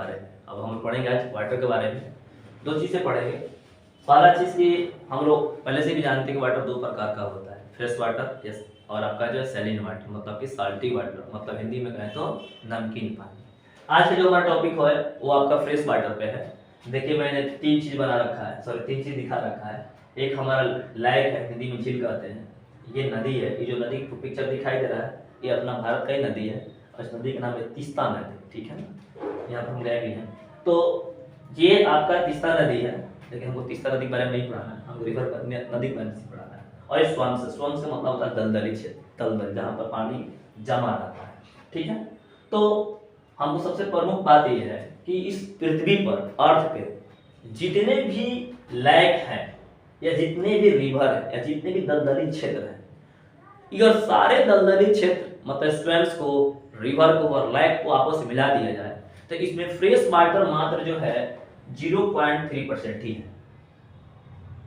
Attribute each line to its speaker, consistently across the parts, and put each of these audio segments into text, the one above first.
Speaker 1: बारे में। अब हम पढ़ेंगे आज वाटर के बारे में। दो चीज़ें पढ़ेंगे। पहला चीज़ कि हम लोग पहले से भी जानते हैं कि वाटर दो प्रकार का होता है, फ्रेश वाटर यस, और आपका जो है सैलिन वाटर मतलब कि साल्टी वाटर, मतलब हिंदी में कहें तो नमकीन पानी। आज का जो हमारा टॉपिक है वो आपका फ्रेश वाटर पे है। देखिए मैंने तीन चीज़ बना रखा है, सॉरी तीन चीज़ दिखा रखा है। एक हमारा लेक है, हिंदी में झील कहते हैं। ये नदी है, ये जो नदी को पिक्चर दिखाई दे रहा है ये अपना भारत का ही नदी है और इस नदी का नाम है तीस्ता नदी, ठीक है ना। यहाँ पर हम गए भी हैं। तो ये आपका तीस्ता नदी है, लेकिन हमको तीस्ता नदी के बारे में नहीं पढ़ाना है, हमको रिवर नदी के बारे में पढ़ाना है। और ये स्वंस का मतलब होता है दलदली क्षेत्र, दलदल जहाँ पर पानी जमा रहता है, ठीक है। तो हमको सबसे प्रमुख बात यह है कि इस पृथ्वी पर अर्थ पे जितने भी लेक हैं या जितने भी रिवर हैं या जितने भी दलदली क्षेत्र हैं, ये सारे दलदली क्षेत्र मतलब स्वेम्स को, रिवर को और लेक को आपस में मिला दिया जाए तो इसमें फ्रेश वाटर मात्र जो है 0.3% ही है।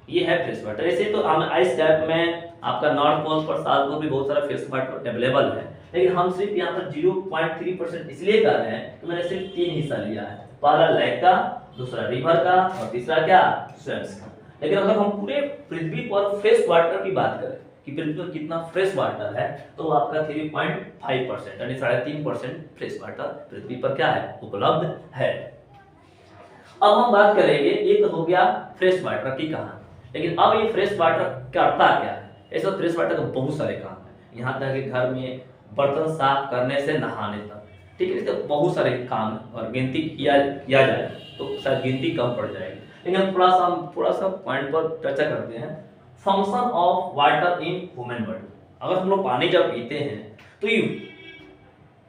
Speaker 1: ये है फ्रेश वाटर। ऐसे तो हम आइस कैप में आपका नॉर्थ पोल पर साउथ पोल भी बहुत सारा फ्रेश वाटर अवेलेबल है, लेकिन हम सिर्फ यहाँ पर 0.3% इसलिए कर रहे हैं कि मैंने सिर्फ तीन हिस्सा लिया है, पहला लेक का, दूसरा रिवर का और तीसरा क्या स्वेम्स का। लेकिन अगर हम पूरे पृथ्वी पर फ्रेश वाटर की बात करें कि पृथ्वी पर कितना फ्रेश वाटर है तो आपका 3.5% यानी 3.5% फ्रेश वाटर पृथ्वी पर क्या है उपलब्ध है। अब हम बात करेंगे, ये तो हो गया फ्रेश वाटर की कहानी, लेकिन अब ये फ्रेश वाटर करता क्या है। ऐसा फ्रेश वाटर का बहुत सारे काम है, यहाँ तक कि घर में बर्तन साफ करने से नहाने तक, ठीक है। तो बहुत सारे काम और गिनती किया जाए तो शायद गिनती कम पड़ जाएगी, लेकिन थोड़ा सा पॉइंट पर चर्चा करते हैं। Function of water in human body. अगर हम लोग पानी जब पीते हैं तो ये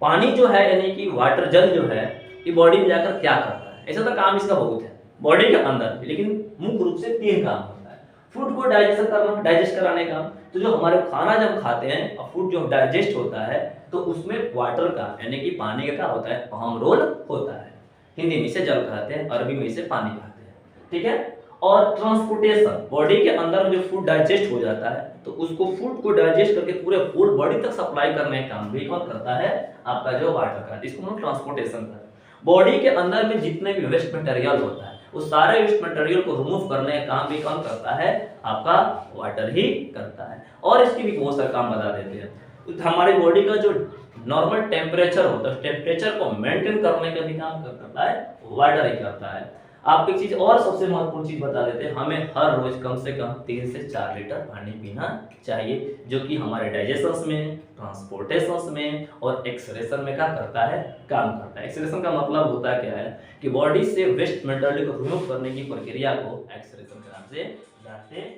Speaker 1: पानी जो है यानी कि वाटर जल जो है ये बॉडी में जाकर क्या करता है। ऐसा तो काम इसका बहुत है बॉडी के अंदर, लेकिन मुख्य रूप से तीन काम होता है। फूड को डाइजेशन करना, डाइजेस्ट कराने का, तो जो हमारे खाना जब खाते हैं और फूड जो डाइजेस्ट होता है तो उसमें वाटर का यानी कि पानी का क्या होता है अहम रोल होता है। हिंदी में इसे जल कहते हैं, अरबी में इसे पानी कहते हैं, ठीक है। और ट्रांसपोर्टेशन, बॉडी के अंदर जो फूड डाइजेस्ट हो जाता है तो उसको फूड को डाइजेस्ट करके पूरे होल बॉडी तक सप्लाई करने का काम भी कौन करता है आपका जो वाटर का, इसको हम ट्रांसपोर्टेशन करते हैं। बॉडी के अंदर में जितने भी वेस्ट मटेरियल होता है उस सारे वेस्ट मटेरियल को रिमूव करने का काम भी कौन करता है आपका वाटर ही करता है। और इसके भी बहुत सारे काम बता देते हैं। हमारी बॉडी का जो नॉर्मल टेम्परेचर होता है, टेम्परेचर को मेंटेन करने का भी काम करता है वाटर ही करता है। आपको एक चीज और सबसे महत्वपूर्ण चीज बता देते हैं, हमें हर रोज कम से कम 3 से 4 लीटर पानी पीना चाहिए, जो कि हमारे डाइजेशन में, ट्रांसपोर्टेशन में और एक्सक्रीशन में क्या करता है काम करता है। एक्सक्रीशन का मतलब होता है क्या है कि बॉडी से वेस्ट मटेरियल को रिमूव करने की प्रक्रिया को एक्सक्रीशन के नाम से जानते हैं।